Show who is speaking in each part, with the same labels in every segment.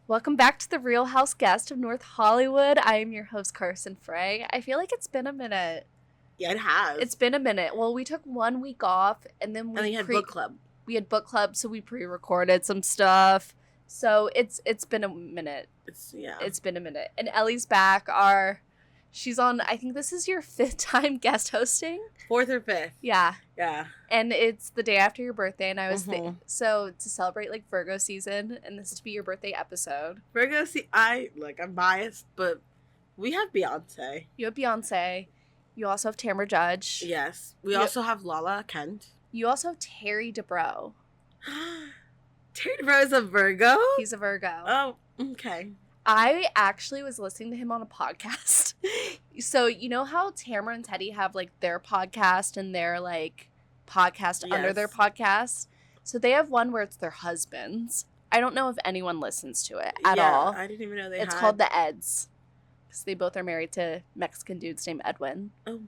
Speaker 1: Welcome back to the Real House Guest of North Hollywood. I am your host, Carson Frey. I feel like it's been a minute.
Speaker 2: Yeah, it has.
Speaker 1: It's been a minute. Well, we took 1 week off, and then we
Speaker 2: had book club.
Speaker 1: We had book club, so we pre-recorded some stuff. So it's been a minute. It's been a minute. And Ellie's back. She's on, I think this is your 5th time guest hosting.
Speaker 2: 4th or 5th.
Speaker 1: Yeah.
Speaker 2: Yeah.
Speaker 1: And it's the day after your birthday, and I was so to celebrate like Virgo season, and this to be your birthday episode.
Speaker 2: Virgo, I'm biased, but we have Beyoncé.
Speaker 1: You have Beyoncé. You also have Tamra Judge.
Speaker 2: Yes. We also have Lala Kent.
Speaker 1: You also have Terry Dubrow.
Speaker 2: Terry Dubrow is a Virgo?
Speaker 1: He's a Virgo.
Speaker 2: Oh, okay.
Speaker 1: I actually was listening to him on a podcast. So, you know how Tamra and Teddy have, like, their podcast and their, like, podcast under their podcast? So they have one where it's their husbands. I don't know if anyone listens to it at all.
Speaker 2: I didn't even know
Speaker 1: It's called The Eds. Because they both are married to Mexican dudes named Edwin.
Speaker 2: Oh,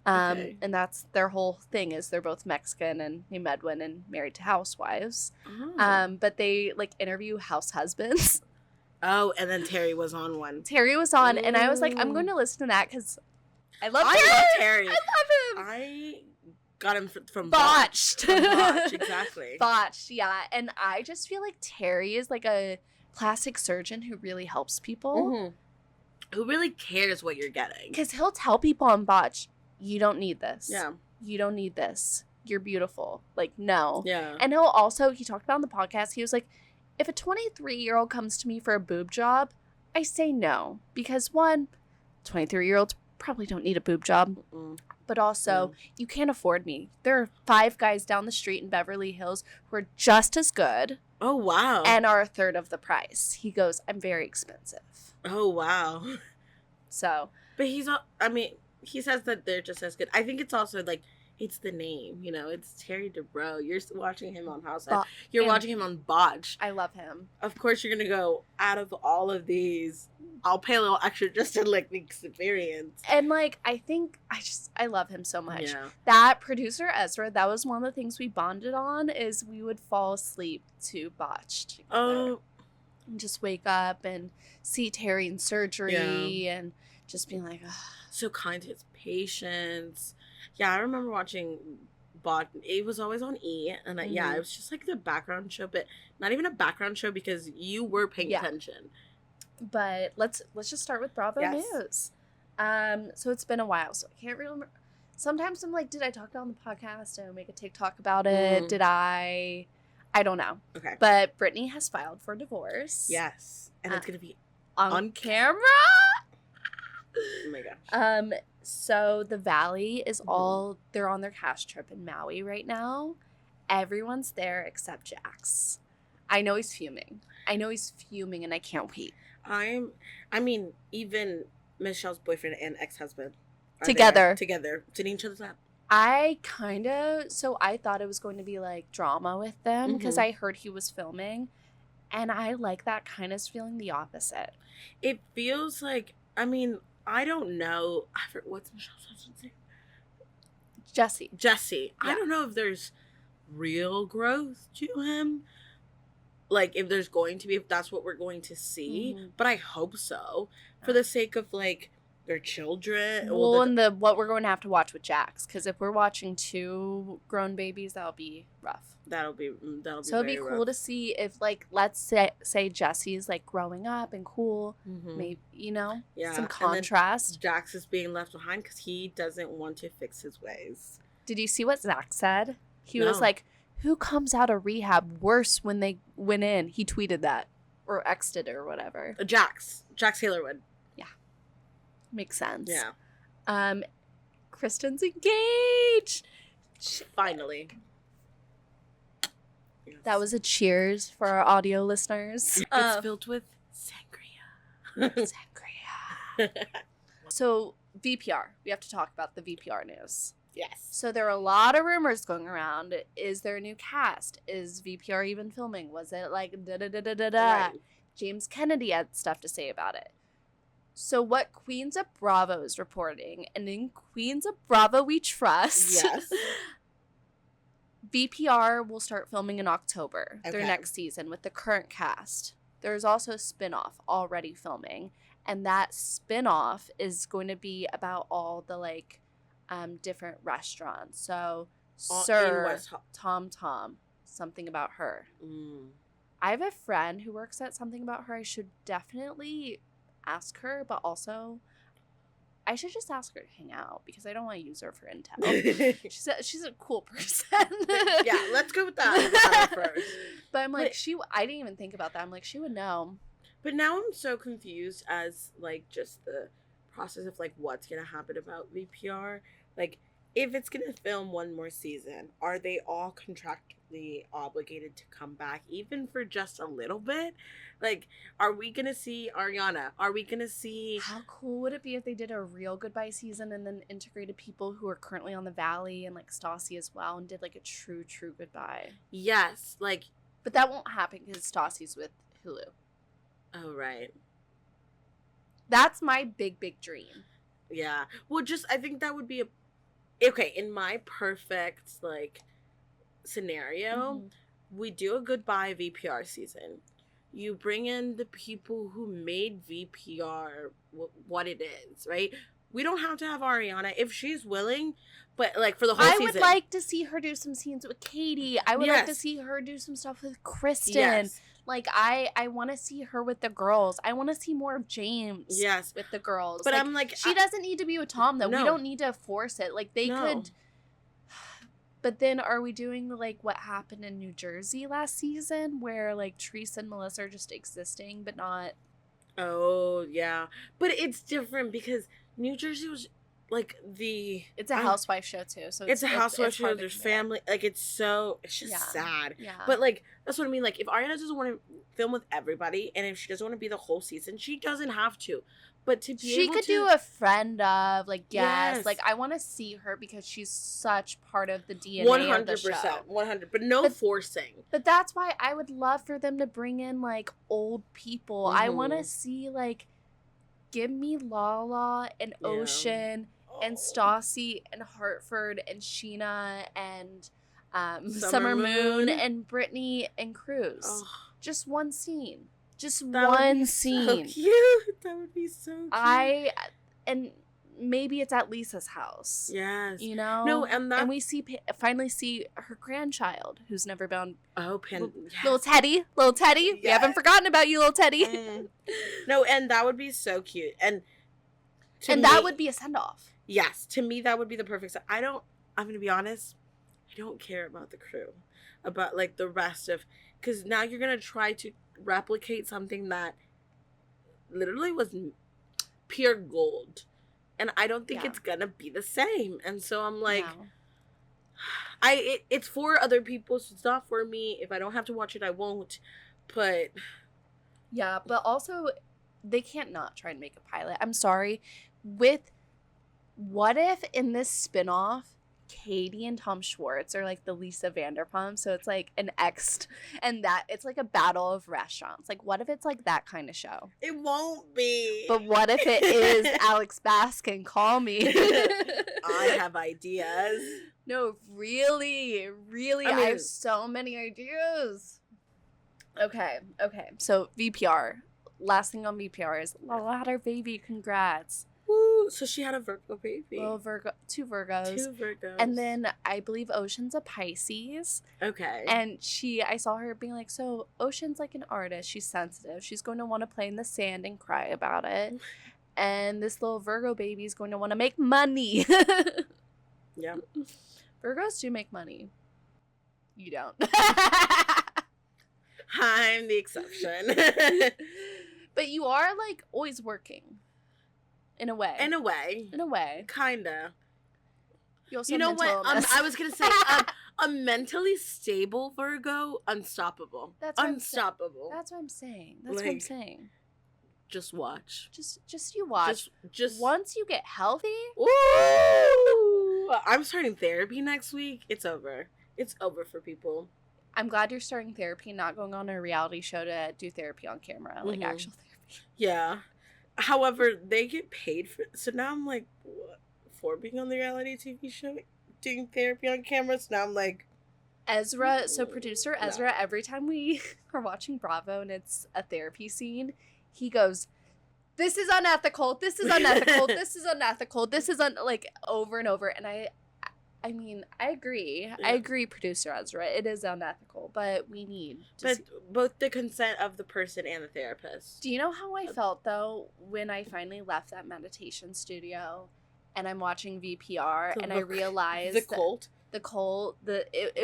Speaker 1: okay. And that's their whole thing is they're both Mexican and named Edwin and married to housewives.
Speaker 2: Oh.
Speaker 1: But they, like, interview house husbands.
Speaker 2: Oh, and then Terry was on one.
Speaker 1: Terry was on, and I was like, I'm going to listen to that because I love
Speaker 2: Terry.
Speaker 1: I love him.
Speaker 2: I got him from
Speaker 1: Botched.
Speaker 2: From Botch, exactly.
Speaker 1: Botched, yeah. And I just feel like Terry is like a plastic surgeon who really helps people.
Speaker 2: Mm-hmm. Who really cares what you're getting.
Speaker 1: Because he'll tell people on Botch, you don't need this.
Speaker 2: Yeah.
Speaker 1: You don't need this. You're beautiful. Like, no.
Speaker 2: Yeah.
Speaker 1: And he talked about on the podcast, he was like, if a 23-year-old comes to me for a boob job, I say no. Because, one, 23-year-olds probably don't need a boob job.
Speaker 2: Mm-mm.
Speaker 1: But also, you can't afford me. There are 5 guys down the street in Beverly Hills who are just as good.
Speaker 2: Oh, wow.
Speaker 1: And are a third of the price. He goes, I'm very expensive.
Speaker 2: Oh, wow.
Speaker 1: So.
Speaker 2: But he says that they're just as good. I think it's also, like, it's the name, you know, it's Terry Dubrow. You're watching him on Housewives. You're watching him on Botch.
Speaker 1: I love him.
Speaker 2: Of course, you're going to go, out of all of these, I'll pay a little extra just to, like, the experience.
Speaker 1: And, like, I love him so much.
Speaker 2: Yeah.
Speaker 1: That producer, Ezra, that was one of the things we bonded on, is we would fall asleep to Botch together.
Speaker 2: Oh.
Speaker 1: And just wake up and see Terry in surgery and just being like, ugh.
Speaker 2: So kind to his patients. Yeah, I remember watching Bot. It was always on E, and it was just like the background show, but not even a background show because you were paying attention.
Speaker 1: But let's just start with Bravo News. So it's been a while, so I can't remember. Sometimes I'm like, did I talk on the podcast? Did I make a TikTok about it? Did I? I don't know.
Speaker 2: Okay.
Speaker 1: But Brittany has filed for divorce.
Speaker 2: Yes, and it's gonna be
Speaker 1: on camera.
Speaker 2: Oh my gosh.
Speaker 1: So the Valley is they're on their cast trip in Maui right now. Everyone's there except Jax. I know he's fuming, and I can't wait.
Speaker 2: I mean, even Michelle's boyfriend and ex-husband are
Speaker 1: together,
Speaker 2: sitting each other's lap.
Speaker 1: I thought it was going to be like drama with them because I heard he was filming, and I like that kind of feeling the opposite.
Speaker 2: It feels like, I mean, I don't know. What's Michelle's husband's name? Jesse. Yeah. I don't know if there's real growth to him. Like, if there's going to be, if that's what we're going to see. But I hope so. For the sake of, like, their children.
Speaker 1: Well, and what we're going to have to watch with Jax. Because if we're watching 2 grown babies, that'll be rough.
Speaker 2: That'll be
Speaker 1: so it'd be cool to see if, like, let's say Jesse's, like, growing up and cool. Maybe, you know, some contrast.
Speaker 2: Jax is being left behind because he doesn't want to fix his ways.
Speaker 1: Did you see what Zach said? He was like, who comes out of rehab worse when they went in? He tweeted that. Or X'd it or whatever.
Speaker 2: Jax Taylorwood.
Speaker 1: Yeah. Makes sense.
Speaker 2: Yeah.
Speaker 1: Kristen's engaged.
Speaker 2: Finally.
Speaker 1: Yes. That was a cheers for our audio listeners.
Speaker 2: It's filled with sangria.
Speaker 1: So, VPR. We have to talk about the VPR news.
Speaker 2: Yes.
Speaker 1: So there are a lot of rumors going around. Is there a new cast? Is VPR even filming? Was it like da-da-da-da-da-da? Right. James Kennedy had stuff to say about it. So what Queens of Bravo is reporting, and in Queens of Bravo we trust.
Speaker 2: Yes.
Speaker 1: VPR will start filming in October, their next season, with the current cast. there's also a spinoff already filming, and that spinoff is going to be about all the like different restaurants. So Sir, Tom, Something About Her. I have a friend who works at Something About Her. I should definitely ask her, but also I should just ask her to hang out because I don't want to use her for intel. she's a cool person.
Speaker 2: Yeah, let's go with that first.
Speaker 1: But I'm like, I didn't even think about that. I'm like, she would know.
Speaker 2: But now I'm so confused as, like, just the process of, like, what's going to happen about VPR. Like, if it's going to film one more season, are they all contractually obligated to come back, even for just a little bit? Like, are we going to see Ariana? Are we going to see...
Speaker 1: How cool would it be if they did a real goodbye season and then integrated people who are currently on the Valley and, like, Stassi as well and did, like, a true goodbye?
Speaker 2: Yes, like...
Speaker 1: But that won't happen because Stassi's with Hulu.
Speaker 2: Oh, right.
Speaker 1: That's my big dream.
Speaker 2: Yeah. Well, I think that would be okay, in my perfect, like, scenario, we do a goodbye VPR season. You bring in the people who made VPR what it is, right? We don't have to have Ariana if she's willing, but, like, for the whole season.
Speaker 1: I would like to see her do some scenes with Katie. I would like to see her do some stuff with Kristen.
Speaker 2: Yes.
Speaker 1: Like, I want to see her with the girls. I want to see more of James with the girls.
Speaker 2: But I'm like...
Speaker 1: She doesn't need to be with Tom, though. No. We don't need to force it. Like, they could... But then are we doing, like, what happened in New Jersey last season? Where, like, Teresa and Melissa are just existing, but not...
Speaker 2: Oh, yeah. But it's different because New Jersey was... Like,
Speaker 1: it's a housewife show too, so
Speaker 2: it's a housewife show. There's family, like, it's just sad. Yeah. But, like, that's what I mean. Like, if Ariana doesn't want to film with everybody, and if she doesn't want to be the whole season, she doesn't have to. But to be
Speaker 1: she could do a friend of, like, yes. Like, I want to see her because she's such part of the DNA 100%, of the show.
Speaker 2: 100%, but no forcing.
Speaker 1: But that's why I would love for them to bring in, like, old people. I want to see, like, give me Lala and Ocean and Stassi and Hartford and Sheena and Summer Moon and Brittany and Cruz. Oh. Just one scene. Just one scene.
Speaker 2: So cute. That would be so cute.
Speaker 1: And maybe it's at Lisa's house.
Speaker 2: Yes.
Speaker 1: You know?
Speaker 2: No, and
Speaker 1: we finally see her grandchild who's never been on. Little Teddy. Yes. We haven't forgotten about you, little Teddy.
Speaker 2: No, and that would be so cute. And
Speaker 1: that would be a send-off.
Speaker 2: Yes, to me that would be the perfect. I'm going to be honest, I don't care about the crew, about, like, the rest of, because now you're going to try to replicate something that literally was pure gold, and I don't think it's going to be the same. And so I'm like, it's for other people, so it's not for me. If I don't have to watch it, I won't. But
Speaker 1: yeah, but also they can't not try and make a pilot. I'm sorry. What if in this spinoff, Katie and Tom Schwartz are like the Lisa Vanderpump? So it's like an ex, and that it's like a battle of restaurants. Like, what if it's like that kind of show?
Speaker 2: It won't be.
Speaker 1: But what if it is Alex Baskin? Call me.
Speaker 2: I have ideas.
Speaker 1: No, really. I have so many ideas. Okay. So VPR. Last thing on VPR is Lala had her baby. Congrats.
Speaker 2: Woo! So she had a Virgo baby.
Speaker 1: Well, two Virgos. And then I believe Ocean's a Pisces.
Speaker 2: Okay.
Speaker 1: And I saw her being like, so Ocean's like an artist. She's sensitive. She's going to want to play in the sand and cry about it. And this little Virgo baby is going to want to make money.
Speaker 2: Yeah.
Speaker 1: Virgos do make money. You don't.
Speaker 2: I'm the exception.
Speaker 1: But you are, like, always working. In a way.
Speaker 2: Kinda.
Speaker 1: You know what?
Speaker 2: I was going to say, a mentally stable Virgo, unstoppable.
Speaker 1: That's
Speaker 2: unstoppable.
Speaker 1: That's what I'm saying. That's what I'm saying.
Speaker 2: Just watch.
Speaker 1: Just you watch.
Speaker 2: Just
Speaker 1: once you get healthy.
Speaker 2: Ooh! I'm starting therapy next week. It's over. It's over for people.
Speaker 1: I'm glad you're starting therapy, not going on a reality show to do therapy on camera, like actual therapy.
Speaker 2: Yeah. However, they get paid for it. So now I'm like, what? For being on the reality TV show, doing therapy on camera. So now I'm like,
Speaker 1: Ezra, so producer Ezra, every time we are watching Bravo and it's a therapy scene, he goes, "This is unethical. This is unethical. This is unethical. This is like over and over." And I mean, I agree. Yeah. I agree, producer Ezra. It is unethical, but we need
Speaker 2: both the consent of the person and the therapist.
Speaker 1: Do you know how I felt though when I finally left that meditation studio and I'm watching VPR and I realized it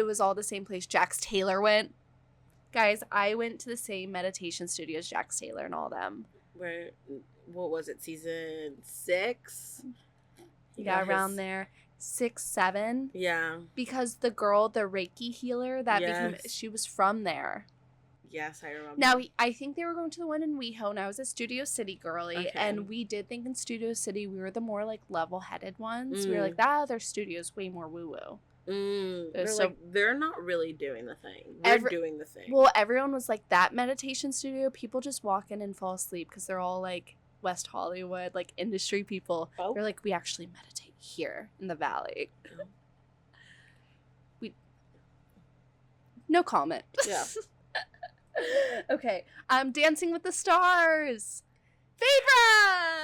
Speaker 1: was all the same place Jax Taylor went? Guys, I went to the same meditation studio as Jax Taylor and all them.
Speaker 2: What was it, season 6?
Speaker 1: Yeah, around there. 6, 7.
Speaker 2: Yeah.
Speaker 1: Because the girl, the Reiki healer, she was from there.
Speaker 2: Yes, I remember.
Speaker 1: Now, I think they were going to the one in WeHo, and I was a Studio City girly, and we did think in Studio City we were the more, like, level-headed ones. We were like, that other studio's way more woo-woo.
Speaker 2: They're not really doing the thing. They're doing the thing.
Speaker 1: Well, everyone was like, that meditation studio, people just walk in and fall asleep because they're all, like, West Hollywood, like, industry people. Oh. They're like, we actually meditate here in the Valley. No comment.
Speaker 2: Yeah.
Speaker 1: Okay. Dancing with the Stars.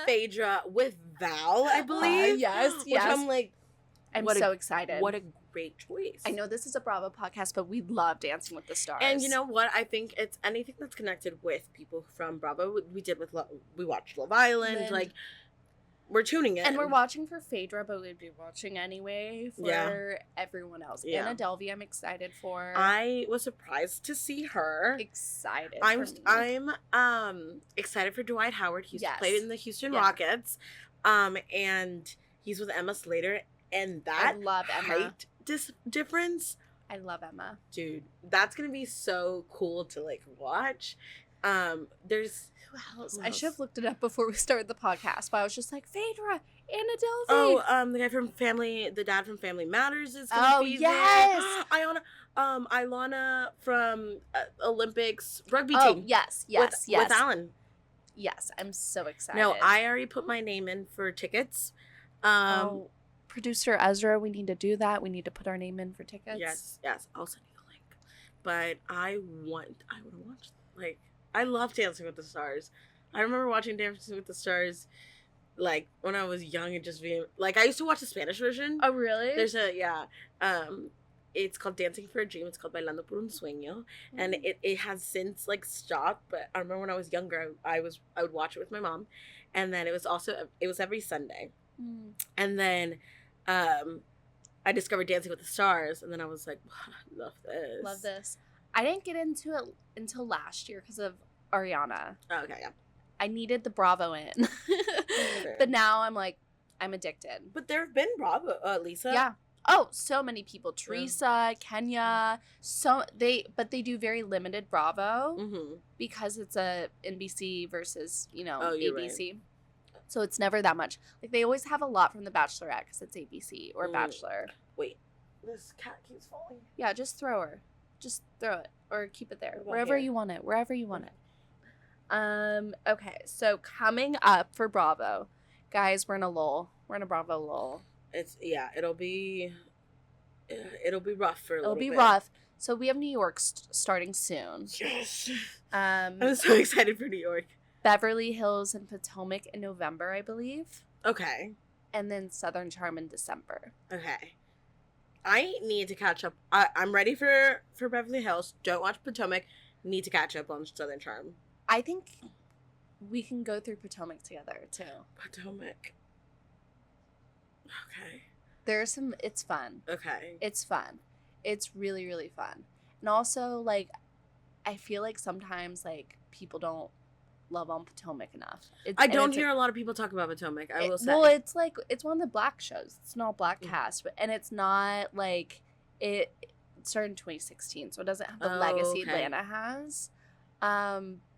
Speaker 2: Phaedra with Val, I believe.
Speaker 1: Yes.
Speaker 2: Which I'm like,
Speaker 1: I'm so excited.
Speaker 2: What a great choice.
Speaker 1: I know this is a Bravo podcast, but we love Dancing with the Stars.
Speaker 2: And you know what? I think it's anything that's connected with people from Bravo. We watched Love Island. Like, we're tuning in.
Speaker 1: And we're watching for Phaedra, but we'd be watching anyway for everyone else. Yeah. Anna Delvey, I'm excited for.
Speaker 2: I was surprised to see her.
Speaker 1: Excited.
Speaker 2: I'm excited for Dwight Howard. He's played in the Houston Rockets. And he's with Emma Slater. And that
Speaker 1: I love Emma.
Speaker 2: height difference.
Speaker 1: I love Emma.
Speaker 2: Dude, that's gonna be so cool to like watch. There's
Speaker 1: who else? I should have looked it up before we started the podcast, but I was just like, Phaedra, Anna Delvey.
Speaker 2: Oh, the guy from the dad from Family Matters is gonna be there. Ilana from Olympics rugby team.
Speaker 1: Yes.
Speaker 2: With Alan.
Speaker 1: Yes, I'm so excited.
Speaker 2: No, I already put my name in for tickets.
Speaker 1: Producer Ezra, we need to do that. We need to put our name in for tickets.
Speaker 2: Yes. I'll send you the link. But I want to watch. Like, I love Dancing with the Stars. I remember watching Dancing with the Stars, like, when I was young and just being, like, I used to watch the Spanish version.
Speaker 1: Oh, really?
Speaker 2: There's it's called Dancing for a Dream. It's called Bailando por un Sueño. And it has since, like, stopped. But I remember when I was younger, I would watch it with my mom. And then it was every Sunday. And then I discovered Dancing with the Stars, and then I was like, wow, love this.
Speaker 1: I didn't get into it until last year because of Ariana.
Speaker 2: Oh, okay, yeah.
Speaker 1: I needed the Bravo in. But now I'm like, I'm addicted.
Speaker 2: But there have been Bravo, Lesa.
Speaker 1: Yeah. Oh, so many people. Teresa, Kenya. But they do very limited Bravo because it's a NBC versus, ABC. Right. So it's never that much. Like, they always have a lot from The Bachelorette because it's ABC or Bachelor.
Speaker 2: Wait, this cat keeps falling.
Speaker 1: Yeah, just throw her. Just throw it or keep it there. Wherever you want it. Okay, so coming up for Bravo, guys, we're in a lull. We're in a Bravo lull.
Speaker 2: It'll be rough for a little bit.
Speaker 1: It'll be rough. So we have New York starting soon.
Speaker 2: Yes. I'm so excited for New York.
Speaker 1: Beverly Hills and Potomac in November, I believe.
Speaker 2: Okay.
Speaker 1: And then Southern Charm in December.
Speaker 2: Okay. I need to catch up. I'm ready for Beverly Hills. Don't watch Potomac. Need to catch up on Southern Charm.
Speaker 1: I think we can go through Potomac together, too.
Speaker 2: Potomac. Okay.
Speaker 1: It's fun.
Speaker 2: Okay.
Speaker 1: It's fun. It's really, really fun. And also, like, I feel like sometimes, like, people don't love on Potomac enough.
Speaker 2: I don't hear a lot of people talk about Potomac, I will say.
Speaker 1: Well, it's like, it's one of the black shows. It's not black cast, and it's not like, it started in 2016, so it doesn't have the legacy Atlanta has.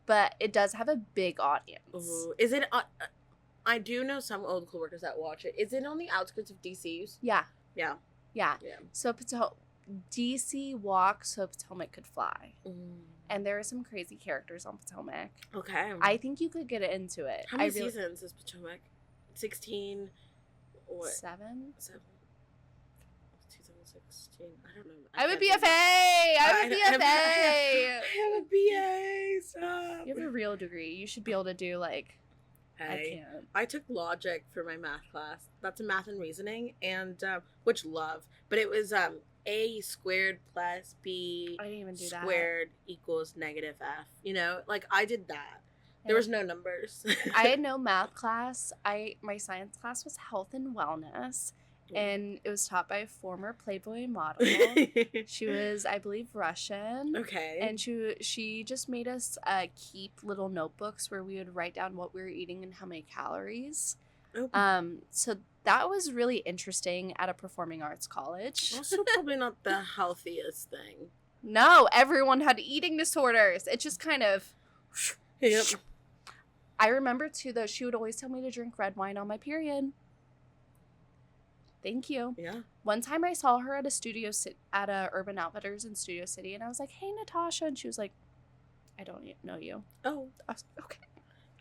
Speaker 1: But it does have a big audience.
Speaker 2: Ooh. Is it, I do know some old co-workers that watch it. Is it on the outskirts of DC?
Speaker 1: Yeah.
Speaker 2: Yeah.
Speaker 1: So DC walks so Potomac could fly. And there are some crazy characters on Potomac.
Speaker 2: Okay.
Speaker 1: I think you could get into it.
Speaker 2: How many seasons is Potomac? 16? What?
Speaker 1: 7?
Speaker 2: 7. 16. I don't know.
Speaker 1: I'm a BFA! I'm a BFA!
Speaker 2: I have a BA, stop.
Speaker 1: You have a real degree. You should be able to do, like...
Speaker 2: Hey, I took logic for my math class. That's a math and reasoning, and which love. But it was a squared plus b
Speaker 1: I didn't even do that.
Speaker 2: Squared equals negative f. You know, like I did that. There was no numbers.
Speaker 1: I had no math class. My science class was health and wellness, and it was taught by a former Playboy model. She was, I believe, Russian.
Speaker 2: Okay.
Speaker 1: And she just made us keep little notebooks where we would write down what we were eating and how many calories. Oh. So that was really interesting at a performing arts college.
Speaker 2: Also, probably not the healthiest thing.
Speaker 1: No, everyone had eating disorders. It just kind of...
Speaker 2: Yep.
Speaker 1: I remember, too, though, she would always tell me to drink red wine on my period. Thank you.
Speaker 2: Yeah.
Speaker 1: One time I saw her at a Urban Outfitters in Studio City, and I was like, "Hey, Natasha," and she was like, "I don't know you."
Speaker 2: Oh.
Speaker 1: I was like, okay.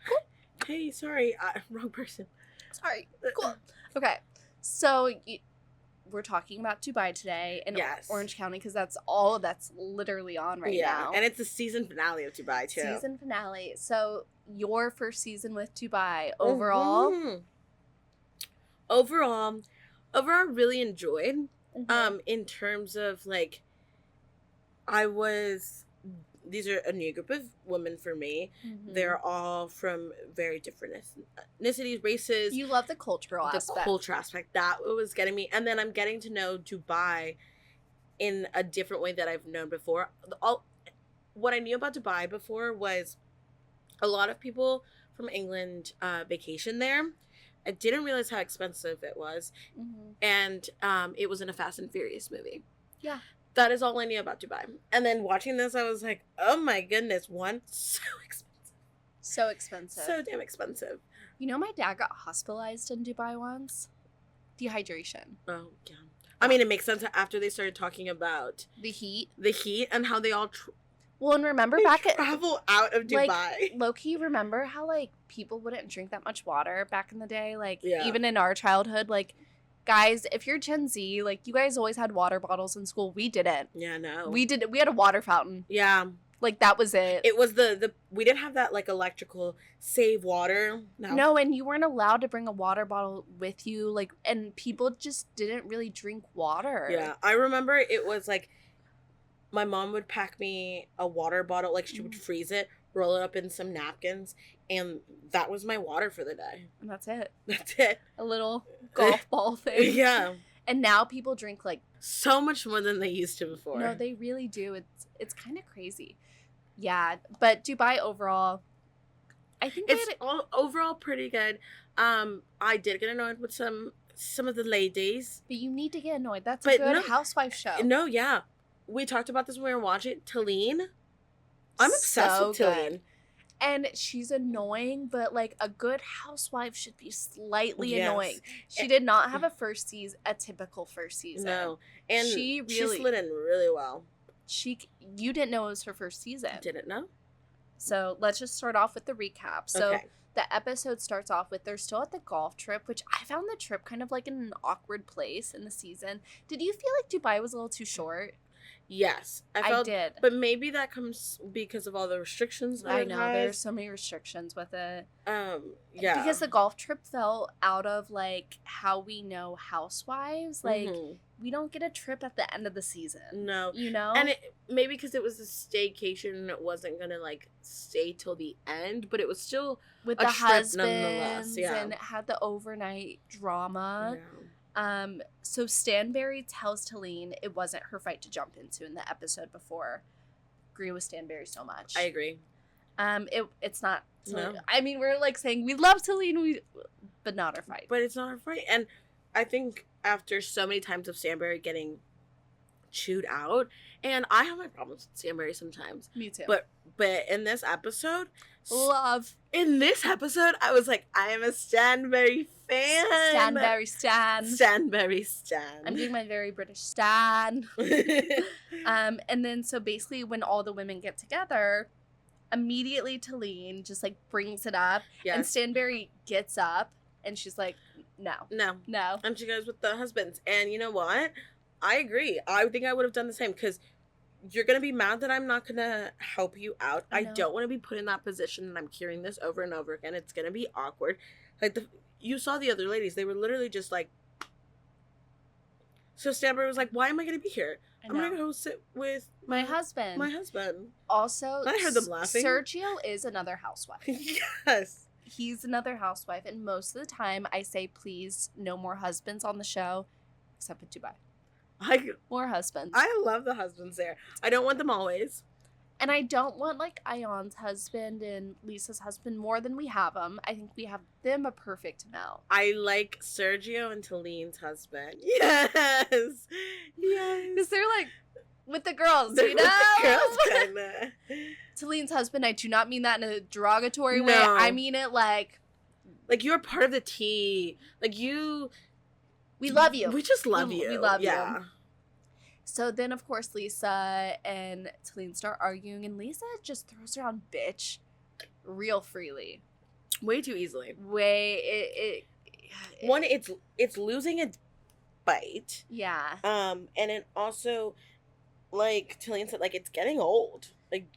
Speaker 1: Cool.
Speaker 2: Hey, sorry, wrong person.
Speaker 1: Sorry. Cool. Okay. So we're talking about Dubai today in Orange County because that's all that's literally on right now.
Speaker 2: And it's the season finale of Dubai too.
Speaker 1: Season finale. So your first season with Dubai overall.
Speaker 2: Mm-hmm. Overall, I really enjoyed. In terms of like, these are a new group of women for me. Mm-hmm. They're all from very different ethnicities, races.
Speaker 1: You love the cultural aspect.
Speaker 2: The culture aspect. That was getting me. And then I'm getting to know Dubai in a different way that I've known before. What I knew about Dubai before was a lot of people from England vacation there. I didn't realize how expensive it was. Mm-hmm. And it was in a Fast and Furious movie.
Speaker 1: Yeah.
Speaker 2: That is all I knew about Dubai. And then watching this, I was like, oh my goodness, so expensive.
Speaker 1: So expensive.
Speaker 2: So damn expensive.
Speaker 1: You know, my dad got hospitalized in Dubai once. Dehydration.
Speaker 2: Oh, yeah. I mean, it makes sense after they started talking about...
Speaker 1: The heat
Speaker 2: and how they all...
Speaker 1: Well, and remember
Speaker 2: travel out of Dubai.
Speaker 1: Like, low-key, remember how, like, people wouldn't drink that much water back in the day? Like, even in our childhood, like... Guys, if you're Gen Z, like, you guys always had water bottles in school. We didn't.
Speaker 2: Yeah, no.
Speaker 1: We had a water fountain.
Speaker 2: Yeah.
Speaker 1: Like, that was it.
Speaker 2: It was we didn't have that, like, electrical save water.
Speaker 1: No, and you weren't allowed to bring a water bottle with you. Like, and people just didn't really drink water.
Speaker 2: Yeah. I remember it was, like, my mom would pack me a water bottle. Like, she would freeze it, roll it up in some napkins, and that was my water for the day.
Speaker 1: And that's it.
Speaker 2: That's it.
Speaker 1: A little golf ball thing.
Speaker 2: Yeah.
Speaker 1: And now people drink, like...
Speaker 2: so much more than they used to before.
Speaker 1: No, they really do. It's kind of crazy. Yeah, but Dubai overall, I think
Speaker 2: it's overall pretty good. I did get annoyed with some of the ladies.
Speaker 1: But you need to get annoyed. That's a good housewife show.
Speaker 2: No, yeah. We talked about this when we were watching Talene. I'm obsessed with Talene.
Speaker 1: And she's annoying, but, like, a good housewife should be slightly annoying. She did not have a typical first season. No.
Speaker 2: And she slid in really well.
Speaker 1: You didn't know it was her first season.
Speaker 2: Didn't know.
Speaker 1: So let's just start off with the recap. So the episode starts off with they're still at the golf trip, which I found the trip kind of like in an awkward place in the season. Did you feel like Dubai was a little too short?
Speaker 2: Yes, I did. But maybe that comes because of all the restrictions that
Speaker 1: I know, there's so many restrictions with it.
Speaker 2: Yeah.
Speaker 1: Because the golf trip fell out of, like, how we know housewives. Like, we don't get a trip at the end of the season. No. You know?
Speaker 2: And maybe because it was a staycation and it wasn't going to, like, stay till the end, but it was still
Speaker 1: with the husbands and it had the overnight drama. Yeah. So Stanberry tells Talene it wasn't her fight to jump into in the episode before. Agree with Stanberry so much.
Speaker 2: I agree.
Speaker 1: It's not. No. I mean, we're like saying we love Talene, but not our fight.
Speaker 2: But it's not our fight, and I think after so many times of Stanberry getting chewed out, and I have my problems with Stanberry sometimes.
Speaker 1: Me too.
Speaker 2: But in this episode,
Speaker 1: in
Speaker 2: this episode, I was like, I am a Stanberry fan.
Speaker 1: Stanberry stan.
Speaker 2: Stanberry stan.
Speaker 1: I'm doing my very British stan. And then so basically when all the women get together, immediately Talene just like brings it up. Yes. And Stanberry gets up and she's like, no.
Speaker 2: And she goes with the husbands. And you know what? I agree. I think I would have done the same because you're going to be mad that I'm not going to help you out. I don't want to be put in that position, and I'm hearing this over and over again. It's going to be awkward. Like, you saw the other ladies. They were literally just like... So Stamper was like, why am I going to be here? I'm going to go sit with...
Speaker 1: My husband.
Speaker 2: My husband.
Speaker 1: Also,
Speaker 2: I heard them laughing.
Speaker 1: Sergio is another housewife.
Speaker 2: Yes.
Speaker 1: He's another housewife, and most of the time I say, please, no more husbands on the show, except in Dubai. More husbands.
Speaker 2: I love the husbands there. I don't want them always.
Speaker 1: And I don't want, like, Ayan's husband and Lisa's husband more than we have them. I think we have them a perfect amount.
Speaker 2: I like Sergio and Talene's husband. Yes. Yes.
Speaker 1: Because they're, like, with the girls,
Speaker 2: they're
Speaker 1: you know?
Speaker 2: With the girls, kinda.
Speaker 1: Talene's husband, I do not mean that in a derogatory way. I mean it like...
Speaker 2: Like, you're part of the tea. Like, you...
Speaker 1: We love you.
Speaker 2: We just love you.
Speaker 1: We love you. So then, of course, Lesa and Talene start arguing, and Lesa just throws around bitch real freely.
Speaker 2: Way too easily. It's losing its bite.
Speaker 1: Yeah.
Speaker 2: And it also, like, Talene said, like, it's getting old. Like,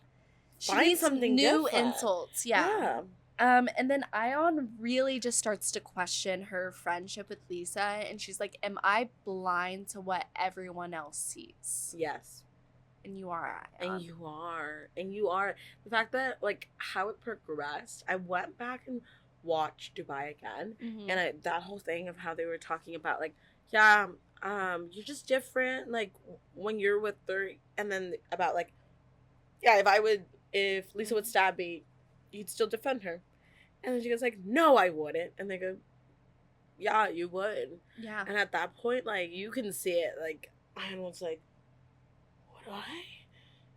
Speaker 1: she
Speaker 2: find
Speaker 1: needs
Speaker 2: something
Speaker 1: new
Speaker 2: different.
Speaker 1: insults. Yeah. And then Ayan really just starts to question her friendship with Lesa, and she's like, am I blind to what everyone else sees?
Speaker 2: Yes.
Speaker 1: And you are, Ayan.
Speaker 2: And you are. The fact that, like, how it progressed, I went back and watched Dubai again, and that whole thing of how they were talking about, like, yeah, you're just different, like, when you're with her, and then about, like, yeah, if Lesa would stab me, you'd still defend her. And then she goes like, no, I wouldn't. And they go, yeah, you would.
Speaker 1: Yeah.
Speaker 2: And at that point, like, you can see it. Like, Ayan like,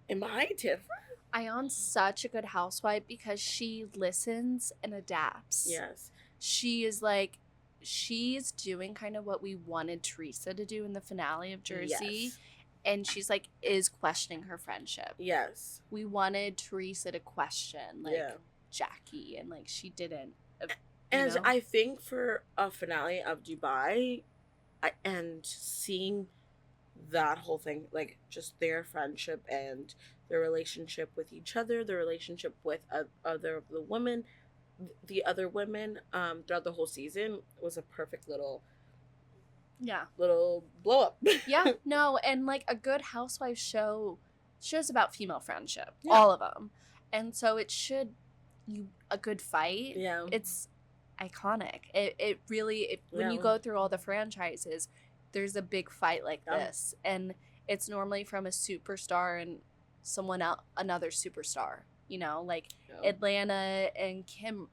Speaker 2: am I different?
Speaker 1: Ayan's such a good housewife because she listens and adapts.
Speaker 2: Yes.
Speaker 1: She is like, she's doing kind of what we wanted Teresa to do in the finale of Jersey. Yes. And she's like, is questioning her friendship.
Speaker 2: Yes.
Speaker 1: We wanted Teresa to question, like, Jackie, and, like, she didn't.
Speaker 2: And know? I think for a finale of Dubai, and seeing that whole thing, like, just their friendship and their relationship with each other, their relationship with the other women throughout the whole season was a perfect little blow up.
Speaker 1: Yeah, no, and, like, a good housewife shows about female friendship, all of them, and so it should a good fight. Yeah, it's iconic. It really when you go through all the franchises, there's a big fight like this, and it's normally from a superstar and someone else, another superstar. You know, like Atlanta and Kim,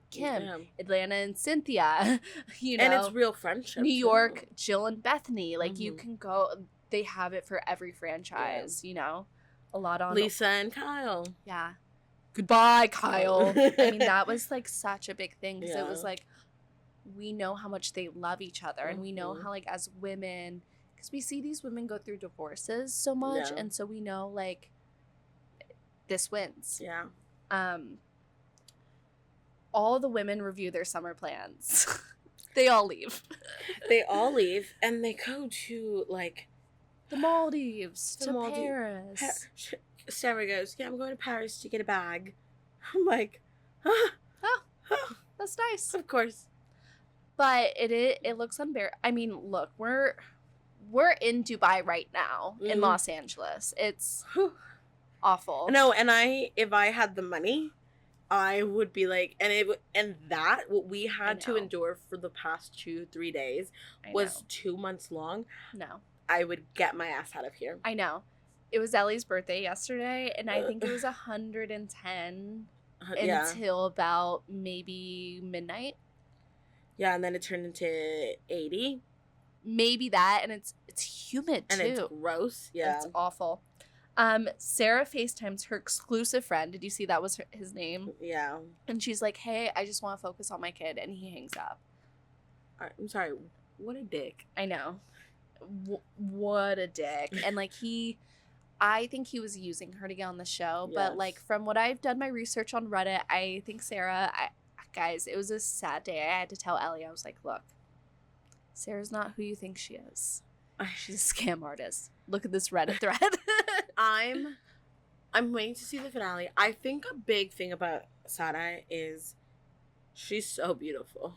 Speaker 1: Atlanta and Cynthia, you know.
Speaker 2: And it's real friendship.
Speaker 1: New York, Jill and Bethany. Like, you can go, they have it for every franchise, you know. A lot on
Speaker 2: Lesa and Kyle.
Speaker 1: Yeah. Goodbye, Kyle. I mean, that was, like, such a big thing because it was, like, we know how much they love each other, and we know how, like, as women, because we see these women go through divorces so much, and so we know, like, this wins.
Speaker 2: Yeah.
Speaker 1: All the women review their summer plans. They all leave.
Speaker 2: And they go to, like,
Speaker 1: the Maldives, Paris.
Speaker 2: Sarah goes, yeah, I'm going to Paris to get a bag. I'm like,
Speaker 1: that's nice.
Speaker 2: Of course.
Speaker 1: But it looks unbearable. I mean, look, we're in Dubai right now, in Los Angeles. It's awful.
Speaker 2: No, and if I had the money, I would be like, what we had to endure for the past 2-3 days was 2 months long.
Speaker 1: No.
Speaker 2: I would get my ass out of here.
Speaker 1: I know. It was Ellie's birthday yesterday, and I think it was 110 until about maybe midnight.
Speaker 2: Yeah, and then it turned into 80.
Speaker 1: Maybe that, and it's humid too.
Speaker 2: And it's gross. Yeah.
Speaker 1: It's awful. Sarah FaceTimes her exclusive friend. Did you see that was his name?
Speaker 2: Yeah.
Speaker 1: And she's like, hey, I just want to focus on my kid, and he hangs up.
Speaker 2: I'm sorry. What a dick.
Speaker 1: I know. What a dick. And, like, I think he was using her to get on the show, but, like, from what I've done my research on Reddit, I think Sarah, guys, it was a sad day. I had to tell Ellie, I was like, look, Sarah's not who you think she is. She's a scam artist. Look at this Reddit thread.
Speaker 2: I'm waiting to see the finale. I think a big thing about Sarah is she's so beautiful.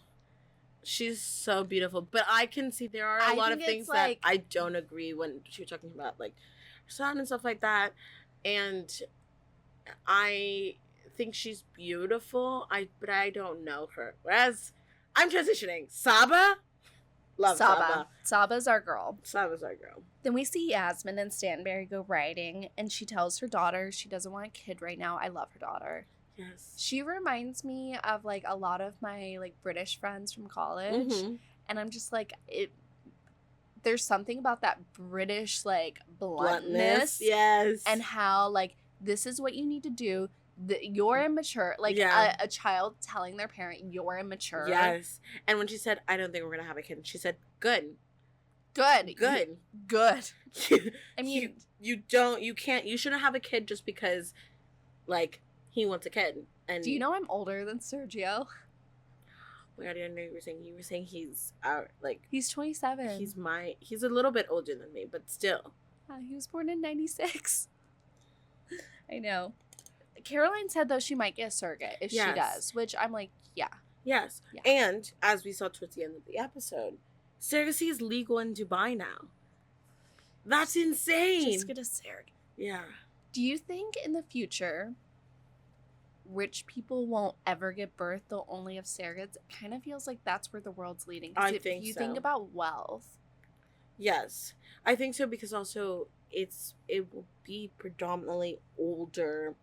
Speaker 2: She's so beautiful. But I can see there are a lot of things that I don't agree when she was talking about, like, her son and stuff like that. And I think she's beautiful. But I don't know her. Whereas I'm transitioning. Saba? Love Saba.
Speaker 1: Saba's our girl.
Speaker 2: Saba's our girl.
Speaker 1: Then we see Yasmin and Stanberry go riding, and she tells her daughter she doesn't want a kid right now. I love her daughter.
Speaker 2: Yes.
Speaker 1: She reminds me of, like, a lot of my, like, British friends from college. Mm-hmm. And I'm just like, there's something about that British, like, bluntness.
Speaker 2: Yes.
Speaker 1: And how, like, this is what you need to do. You're immature. Like, a child telling their parent, you're immature.
Speaker 2: Yes. And when she said, I don't think we're going to have a kid, she said, good.
Speaker 1: Good.
Speaker 2: Good.
Speaker 1: I mean,
Speaker 2: you shouldn't have a kid just because, like, he wants a kid. And
Speaker 1: do you know I'm older than Sergio?
Speaker 2: I didn't know you were saying he's
Speaker 1: he's 27.
Speaker 2: He's a little bit older than me, but still.
Speaker 1: He was born in 96. I know. Caroline said, though, she might get a surrogate if she does, which I'm like, yeah.
Speaker 2: Yes. Yeah. And as we saw towards the end of the episode, surrogacy is legal in Dubai now. That's insane.
Speaker 1: Just get a surrogate.
Speaker 2: Yeah.
Speaker 1: Do you think in the future rich people won't ever give birth, they'll only have surrogates? It kind of feels like that's where the world's leading.
Speaker 2: I think so.
Speaker 1: If you think about wealth.
Speaker 2: Yes. I think so, because also it will be predominantly older.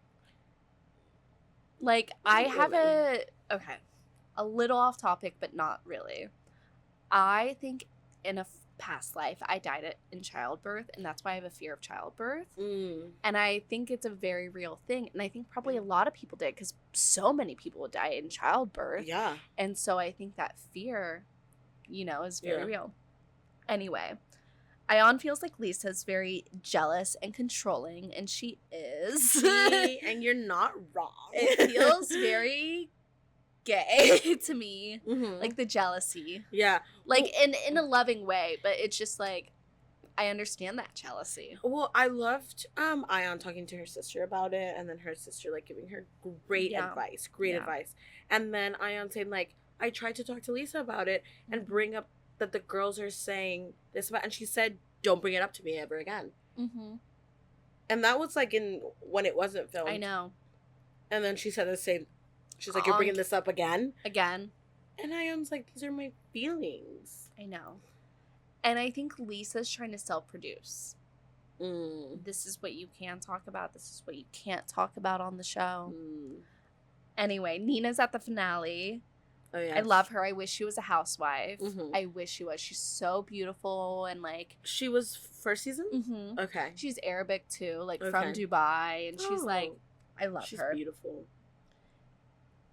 Speaker 1: Like, I have a little off topic, but not really. I think in a past life, I died in childbirth, and that's why I have a fear of childbirth. And I think it's a very real thing, and I think probably a lot of people did, because so many people would die in childbirth.
Speaker 2: Yeah.
Speaker 1: And so I think that fear, is very real. Anyway, Ayan feels like Lesa's very jealous and controlling, and she is.
Speaker 2: And you're not wrong.
Speaker 1: It feels very gay to me, like the jealousy.
Speaker 2: Yeah.
Speaker 1: Like, in a loving way, but it's just like, I understand that jealousy.
Speaker 2: Well, I loved Ayan talking to her sister about it, and then her sister, like, giving her great advice. And then Ayan saying, like, I tried to talk to Lesa about it and bring up that the girls are saying this about, and she said, don't bring it up to me ever again. And that was, like, when it wasn't filmed.
Speaker 1: I know.
Speaker 2: And then she said the same. She's like, you're bringing this up again?
Speaker 1: Again.
Speaker 2: And Ayan's like, these are my feelings.
Speaker 1: I know. And I think Lisa's trying to self-produce. This is what you can talk about. This is what you can't talk about on the show. Anyway, Nina's at the finale. Oh, yes. I love her. I wish she was a housewife. I wish she was. She's so beautiful and, like...
Speaker 2: She was first season? Okay.
Speaker 1: She's Arabic, too, like, from Dubai. And she's, like... I love her.
Speaker 2: She's beautiful.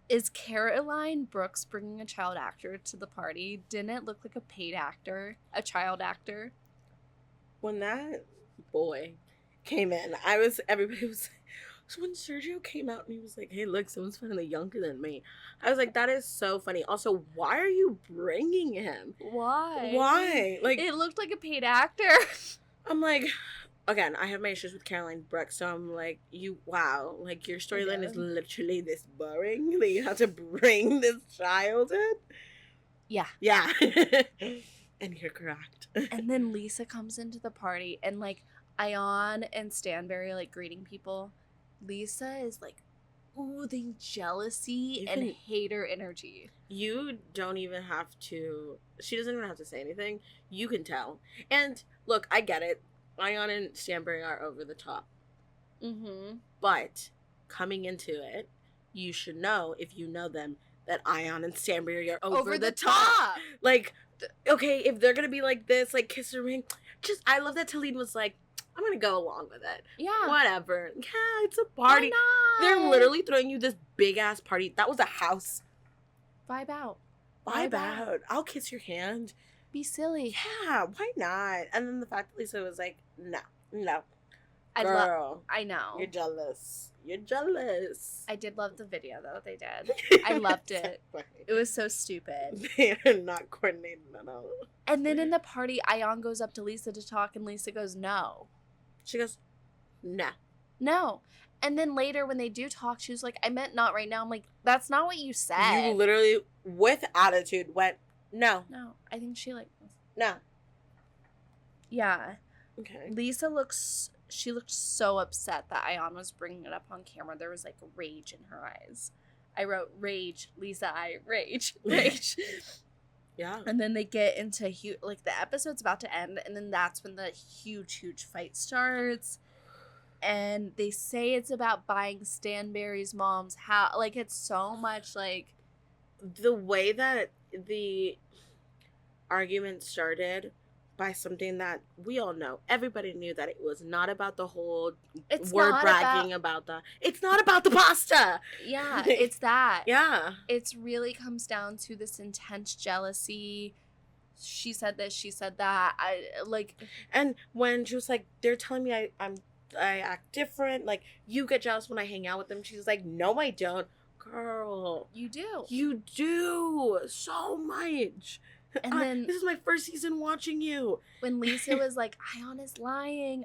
Speaker 1: Is Caroline Brooks bringing a child actor to the party? Didn't it look like a paid actor? A child actor?
Speaker 2: When that boy came in, everybody was... So when Sergio came out and he was like, hey, look, someone's finally younger than me. I was like, that is so funny. Also, why are you bringing him? Why? Like,
Speaker 1: it looked like a paid actor.
Speaker 2: I'm like, again, I have my issues with Caroline Brooks, so I'm like, like, your storyline is literally this boring that you have to bring this child in? Yeah. And you're correct.
Speaker 1: And then Lesa comes into the party, and, like, Ayan and Stanberry, like, greeting people. Lesa is, like, oozing jealousy and hater energy.
Speaker 2: You don't even have to... She doesn't even have to say anything. You can tell. And, look, I get it. Ayan and Stanberry are over the top. But, coming into it, you should know, if you know them, that Ayan and Stanberry are over the top. Like, okay, if they're gonna be like this, like, kiss her ring, I love that Talene was like, I'm gonna go along with it.
Speaker 1: Yeah.
Speaker 2: Whatever. Yeah, it's a party.
Speaker 1: Why not?
Speaker 2: They're literally throwing you this big ass party. That was a house.
Speaker 1: Vibe out.
Speaker 2: I'll kiss your hand.
Speaker 1: Be silly.
Speaker 2: Yeah, why not? And then the fact that Lesa was like, no.
Speaker 1: I
Speaker 2: Girl,
Speaker 1: know.
Speaker 2: You're jealous. You're jealous.
Speaker 1: I did love the video, though, they did. I loved it. It was so stupid.
Speaker 2: They are not coordinated at all.
Speaker 1: And then in the party, Ayan goes up to Lesa to talk, and Lesa goes, no.
Speaker 2: She goes, nah.
Speaker 1: No. And then later, when they do talk, she was like, I meant not right now. I'm like, that's not what you said.
Speaker 2: You literally, with attitude, went, no.
Speaker 1: No. I think she, like...
Speaker 2: No.
Speaker 1: Yeah.
Speaker 2: Okay.
Speaker 1: Lesa looks... She looked so upset that Ayan was bringing it up on camera. There was, like, rage in her eyes. I wrote, rage. Lesa, rage. Rage.
Speaker 2: Yeah.
Speaker 1: And then they get into, like, the episode's about to end, and then that's when the huge fight starts. And they say it's about buying Stanberry's mom's house. Like, it's so much, like...
Speaker 2: The way that the argument started by something that we all know. Everybody knew that it was not about the whole word bragging about the... It's not about the pasta!
Speaker 1: Yeah, it's that.
Speaker 2: Yeah.
Speaker 1: It really comes down to this intense jealousy. She said this, she said that.
Speaker 2: And when she was like, they're telling me I act different. Like, you get jealous when I hang out with them. She's like, no, I don't. Girl.
Speaker 1: You do.
Speaker 2: You do. So much.
Speaker 1: And then...
Speaker 2: This is my first season watching you.
Speaker 1: When Lesa was like, Ayan is lying.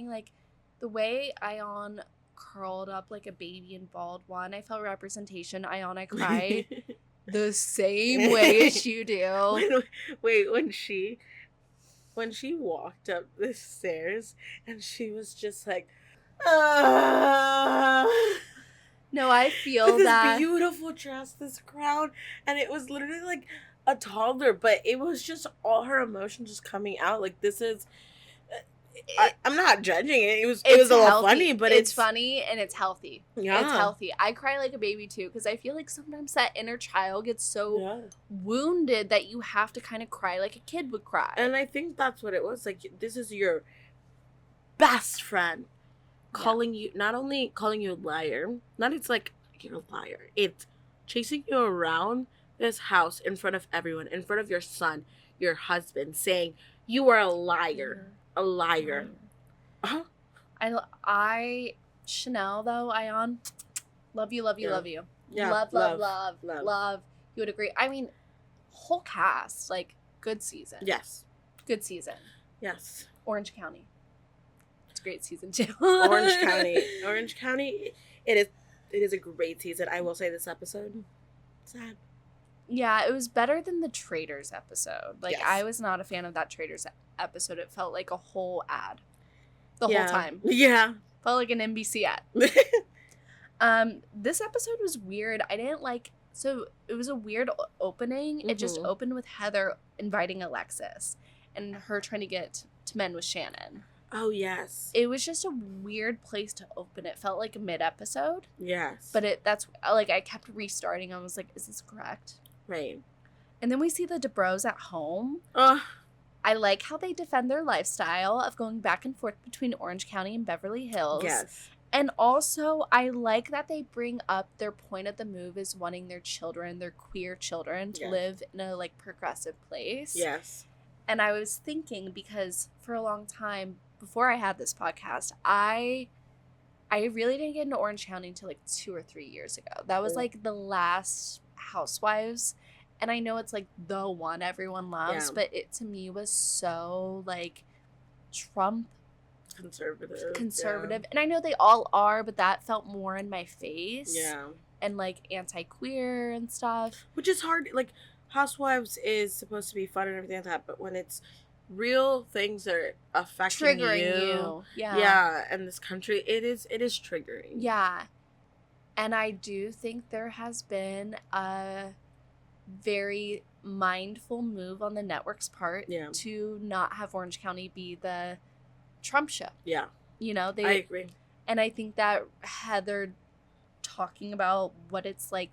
Speaker 1: Like, the way Ayan curled up like a baby and bawled, I felt representation. Ayan, I cried the same way as you do.
Speaker 2: Wait, when she walked up the stairs and she was just like,
Speaker 1: No, I feel
Speaker 2: this
Speaker 1: that.
Speaker 2: This beautiful dress, this crown, and it was literally like a toddler, but it was just all her emotions just coming out. Like, this is... I'm not judging it. It was a little funny, but it's
Speaker 1: funny and it's healthy.
Speaker 2: Yeah.
Speaker 1: It's healthy. I cry like a baby too, because I feel like sometimes that inner child gets so wounded that you have to kind of cry like a kid would cry.
Speaker 2: And I think that's what it was. Like, this is your best friend calling you, not only calling you a liar, not it's like, you're a liar. It's chasing you around this house in front of everyone, in front of your son, your husband, saying, you are a liar. A liar. Uh-huh.
Speaker 1: I Chanel, though, Ayan, love you.
Speaker 2: Yeah,
Speaker 1: love. You would agree. I mean, whole cast, like, good season.
Speaker 2: Yes.
Speaker 1: Good season.
Speaker 2: Yes.
Speaker 1: Orange County. It's a great season, too.
Speaker 2: Orange County, it is a great season. I will say this episode, sad.
Speaker 1: Yeah, it was better than the Traders episode. Like,
Speaker 2: yes.
Speaker 1: I was not a fan of that Traders episode. It felt like a whole ad. The whole time.
Speaker 2: Yeah.
Speaker 1: Felt like an NBC ad. This episode was weird. I didn't like... So, it was a weird opening. Mm-hmm. It just opened with Heather inviting Alexis. And her trying to get to men with Shannon.
Speaker 2: Oh, yes.
Speaker 1: It was just a weird place to open. It felt like a mid-episode.
Speaker 2: Yes.
Speaker 1: But that's... Like, I kept restarting. I was like, is this correct?
Speaker 2: Right.
Speaker 1: And then we see the Dubrows at home.
Speaker 2: Ugh.
Speaker 1: I like how they defend their lifestyle of going back and forth between Orange County and Beverly Hills.
Speaker 2: Yes.
Speaker 1: And also, I like that they bring up their point of the move is wanting their children, their queer children, to live in a, like, progressive place.
Speaker 2: Yes.
Speaker 1: And I was thinking, because for a long time, before I had this podcast, I really didn't get into Orange County until, like, 2 or 3 years ago. That was, like, the last Housewives. And I know it's, like, the one everyone loves, but it, to me, was so, like, Trump conservative. And I know they all are, but that felt more in my face.
Speaker 2: Yeah.
Speaker 1: And, like, anti-queer and stuff.
Speaker 2: Which is hard. Like, Housewives is supposed to be fun and everything like that, but when it's real things that are affecting
Speaker 1: triggering you.
Speaker 2: Yeah, and this country, it is triggering.
Speaker 1: Yeah. And I do think there has been a very mindful move on the network's part to not have Orange County be the Trump show.
Speaker 2: Yeah.
Speaker 1: You know,
Speaker 2: I agree.
Speaker 1: And I think that Heather talking about what it's like,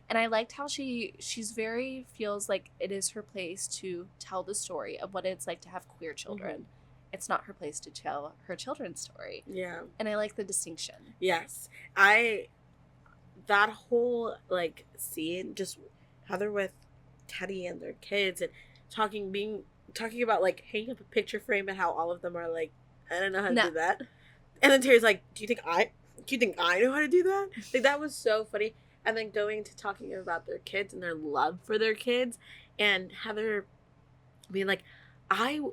Speaker 1: and I liked how she's very feels like it is her place to tell the story of what it's like to have queer children. Mm-hmm. It's not her place to tell her children's story.
Speaker 2: Yeah. And
Speaker 1: I like the distinction.
Speaker 2: Yes. That whole, like, scene, just Heather with Teddy and their kids and talking about, like, hanging up a picture frame and how all of them are like, I don't know how to do that. And then Terry's like, do you think Do you think I know how to do that? Like, that was so funny. And then going to talking about their kids and their love for their kids, and Heather being like, I'm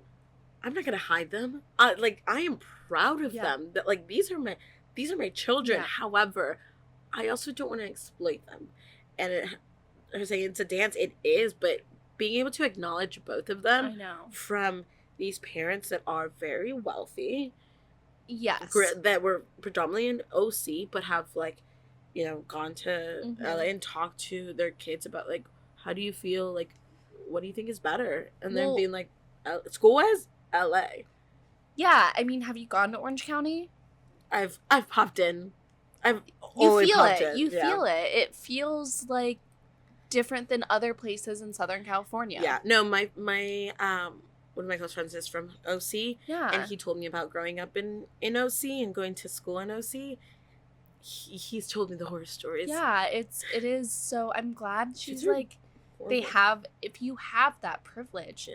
Speaker 2: not gonna hide them. I am proud of them. That like these are my children. Yeah. However, I also don't want to exploit them. And I was saying it's a dance. It is, but being able to acknowledge both of them,
Speaker 1: I know, from
Speaker 2: these parents that are very wealthy.
Speaker 1: Yes.
Speaker 2: That were predominantly in OC, but have like, you know, gone to LA and talked to their kids about like, how do you feel? Like, what do you think is better? And then being like, school-wise, LA.
Speaker 1: Yeah, I mean, have you gone to Orange County?
Speaker 2: I've popped in.
Speaker 1: You feel it. You feel it. It feels like different than other places in Southern California.
Speaker 2: Yeah. No, my one of my close friends is from OC.
Speaker 1: Yeah.
Speaker 2: And he told me about growing up in OC and going to school in OC. He's told me the horror stories.
Speaker 1: Yeah, it is. So I'm glad she's like, they have, if you have that privilege,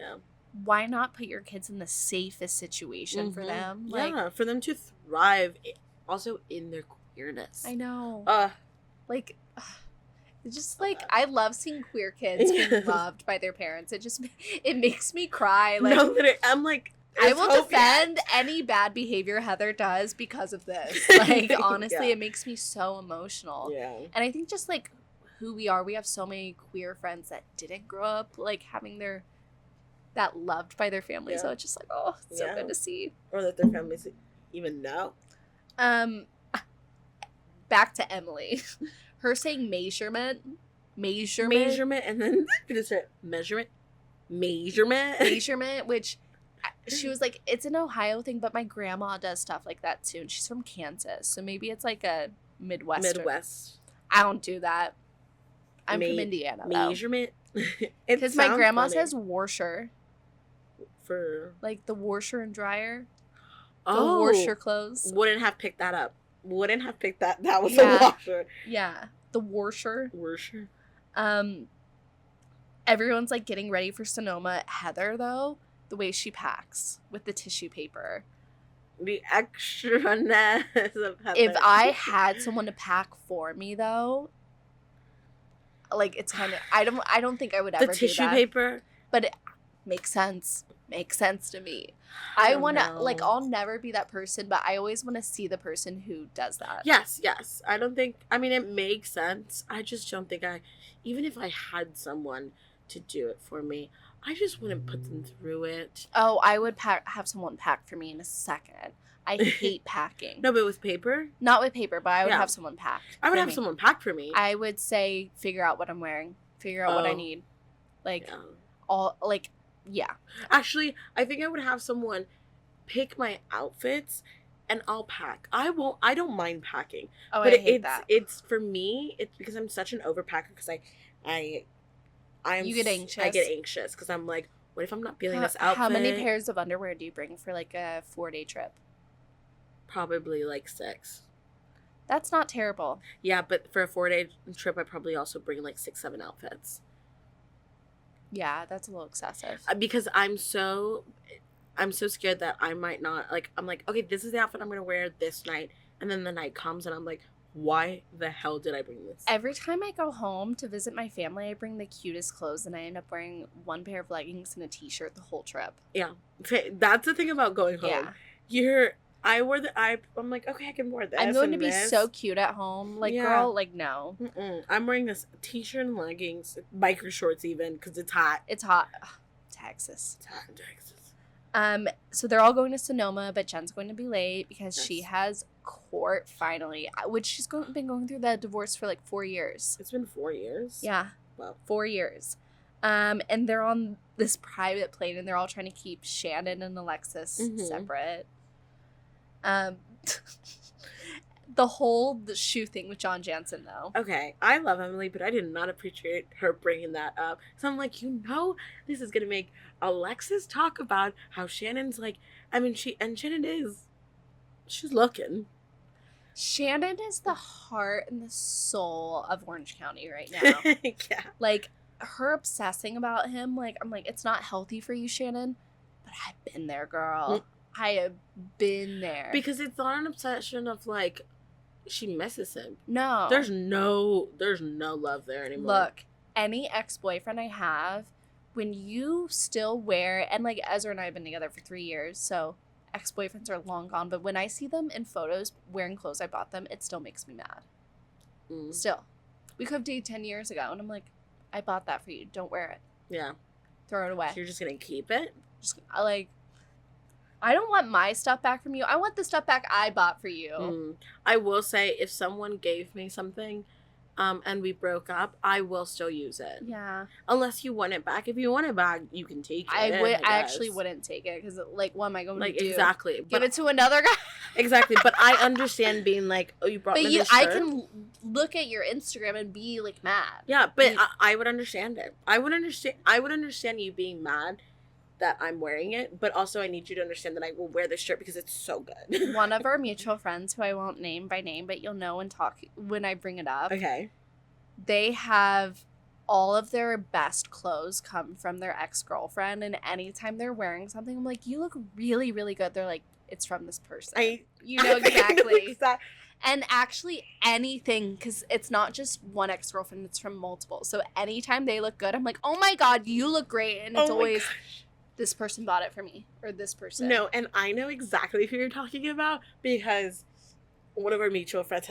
Speaker 1: why not put your kids in the safest situation for them?
Speaker 2: Like, for them to thrive also in their queerness.
Speaker 1: I know. Just like, I love seeing queer kids being loved by their parents. It makes me cry. Like,
Speaker 2: no, I'm like,
Speaker 1: I will defend any bad behavior Heather does because of this. Like, honestly, it makes me so emotional.
Speaker 2: Yeah.
Speaker 1: And I think just like who we are, we have so many queer friends that didn't grow up like having that loved by their family. So it's just like, oh, it's so good to see.
Speaker 2: Or that their families even know.
Speaker 1: Back to Emily. Her saying measurement,
Speaker 2: and then just measurement,
Speaker 1: which she was like, it's an Ohio thing, but my grandma does stuff like that too, and she's from Kansas, so maybe it's like a Midwest. I don't do that. I'm from Indiana, though.
Speaker 2: Measurement.
Speaker 1: Because my grandma says washer.
Speaker 2: For
Speaker 1: like the washer and dryer. The washer clothes.
Speaker 2: Wouldn't have picked that up. Wouldn't have picked that. That was a washer.
Speaker 1: Yeah. The washer.
Speaker 2: Washer.
Speaker 1: Everyone's like getting ready for Sonoma. Heather, though, the way she packs with the tissue paper.
Speaker 2: The extra-ness of Heather.
Speaker 1: If I had someone to pack for me, though, like, it's kind of, I don't think I would ever do that.
Speaker 2: The tissue paper?
Speaker 1: But it makes sense. Makes sense to me. I want to, like, I'll never be that person, but I always want to see the person who does that.
Speaker 2: Yes. I don't think, I mean, it makes sense. I just don't think even if I had someone to do it for me, I just wouldn't put them through it.
Speaker 1: Oh, I would have someone pack for me in a second. I hate packing.
Speaker 2: No, but with paper?
Speaker 1: Not with paper, but I would have someone pack.
Speaker 2: I would have someone pack for me.
Speaker 1: I would say, figure out what I'm wearing. Figure out what I need. Like,
Speaker 2: Actually, I think I would have someone pick my outfits and I'll pack. I don't mind packing.
Speaker 1: Oh, but I hate that.
Speaker 2: It's for me, it's because I'm such an overpacker because you get anxious. I get anxious because I'm like, what if I'm not feeling this outfit?
Speaker 1: How many pairs of underwear do you bring for like a 4-day trip?
Speaker 2: Probably like 6.
Speaker 1: That's not terrible.
Speaker 2: Yeah, but for a 4-day trip, I probably also bring like 6-7 outfits.
Speaker 1: Yeah, that's a little excessive.
Speaker 2: Because I'm so scared that I might not, like, I'm like, okay, this is the outfit I'm going to wear this night. And then the night comes and I'm like, why the hell did I bring this?
Speaker 1: Every time I go home to visit my family, I bring the cutest clothes and I end up wearing one pair of leggings and a t-shirt the whole trip.
Speaker 2: Yeah. That's the thing about going home. Yeah. I'm like, okay, I can wear this.
Speaker 1: I'm going to be so cute at home. Like, girl, like, no.
Speaker 2: I'm wearing this t-shirt and leggings, biker shorts even, because it's hot.
Speaker 1: It's hot. Ugh, Texas.
Speaker 2: It's hot in Texas.
Speaker 1: So they're all going to Sonoma, but Jen's going to be late because she has court finally, which she's been going through the divorce for like 4 years.
Speaker 2: It's been 4 years?
Speaker 1: Yeah.
Speaker 2: Wow.
Speaker 1: 4 years. And they're on this private plane and they're all trying to keep Shannon and Alexis separate. The shoe thing with John Jansen, though.
Speaker 2: Okay, I love Emily, but I did not appreciate her bringing that up. So I'm like, this is gonna make Alexis talk about how Shannon's like, she's looking.
Speaker 1: Shannon is the heart and the soul of Orange County right now.
Speaker 2: Yeah.
Speaker 1: Like, her obsessing about him, like, I'm like, it's not healthy for you, Shannon, but I've been there, girl. I have been there.
Speaker 2: Because it's not an obsession of, like, she misses him.
Speaker 1: No.
Speaker 2: There's no love there anymore.
Speaker 1: Look, any ex-boyfriend I have, when you still wear, and like Ezra and I have been together for 3 years, so ex-boyfriends are long gone, but when I see them in photos wearing clothes I bought them, it still makes me mad. Still. We could have dated 10 years ago, and I'm like, I bought that for you. Don't wear it.
Speaker 2: Yeah.
Speaker 1: Throw it away.
Speaker 2: So you're just going to keep it?
Speaker 1: Just, like, I don't want my stuff back from you. I want the stuff back I bought for you.
Speaker 2: I will say, if someone gave me something and we broke up, I will still use it.
Speaker 1: Yeah.
Speaker 2: Unless you want it back. If you want it back, you can take it.
Speaker 1: I actually wouldn't take it because, like, what am I going to do?
Speaker 2: Exactly.
Speaker 1: Give it to another guy?
Speaker 2: Exactly. But I understand being like, oh, you brought me this shirt.
Speaker 1: I can look at your Instagram and be, like, mad.
Speaker 2: Yeah, but I would understand it. I would understand you being mad that I'm wearing it, but also I need you to understand that I will wear this shirt because it's so good.
Speaker 1: One of our mutual friends, who I won't name by name, but you'll know when I bring it up.
Speaker 2: Okay.
Speaker 1: They have all of their best clothes come from their ex-girlfriend, and anytime they're wearing something, I'm like, you look really, really good. They're like, it's from this person. You know exactly. And actually anything, because it's not just one ex-girlfriend, it's from multiple. So anytime they look good, I'm like, oh my God, you look great. And it's always... Gosh. This person bought it for me, or this person.
Speaker 2: No, and I know exactly who you're talking about because one of our mutual friends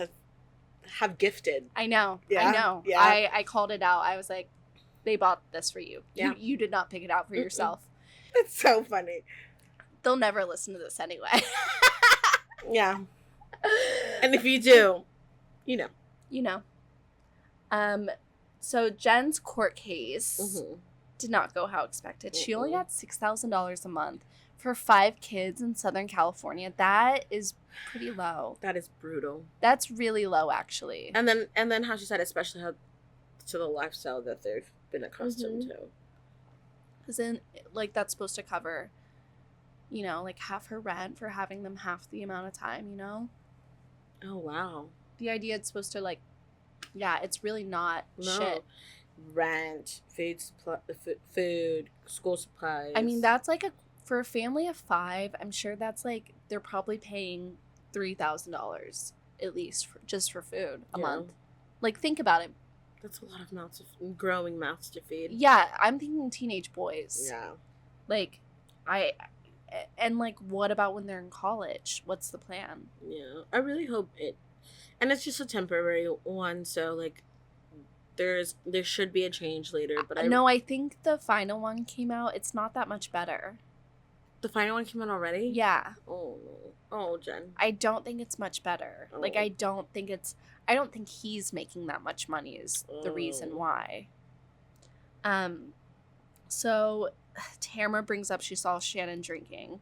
Speaker 2: have gifted.
Speaker 1: I know.
Speaker 2: Yeah,
Speaker 1: I know. Yeah. I called it out. I was like, they bought this for you. Yeah. You did not pick it out for yourself.
Speaker 2: It's so funny.
Speaker 1: They'll never listen to this anyway.
Speaker 2: Yeah. And if you do, you know.
Speaker 1: You know. So Jen's court case... did not go how expected. She only got $6,000 a month for 5 kids in Southern California. That is pretty low.
Speaker 2: That is brutal.
Speaker 1: That's really low, actually.
Speaker 2: And then how she said, especially how to the lifestyle that they've been accustomed to.
Speaker 1: Because then, like, that's supposed to cover, you know, like half her rent for having them half the amount of time, you know?
Speaker 2: Oh, wow.
Speaker 1: The idea it's supposed to, like, yeah, it's really not shit.
Speaker 2: Rent, food, school supplies.
Speaker 1: I mean, that's like for a family of 5, I'm sure that's like, they're probably paying $3,000 at least just for food a month. Like, think about it.
Speaker 2: That's a lot of growing mouths to feed.
Speaker 1: Yeah, I'm thinking teenage boys.
Speaker 2: Yeah.
Speaker 1: Like, and like, what about when they're in college? What's the plan?
Speaker 2: Yeah, I really hope and it's just a temporary one, so like, there should be a change later, but
Speaker 1: I think the final one came out. It's not that much better.
Speaker 2: The final one came out already?
Speaker 1: Yeah.
Speaker 2: Oh, Jen.
Speaker 1: I don't think it's much better. Oh. Like, I don't think he's making that much money is the reason why. So Tamra brings up she saw Shannon drinking.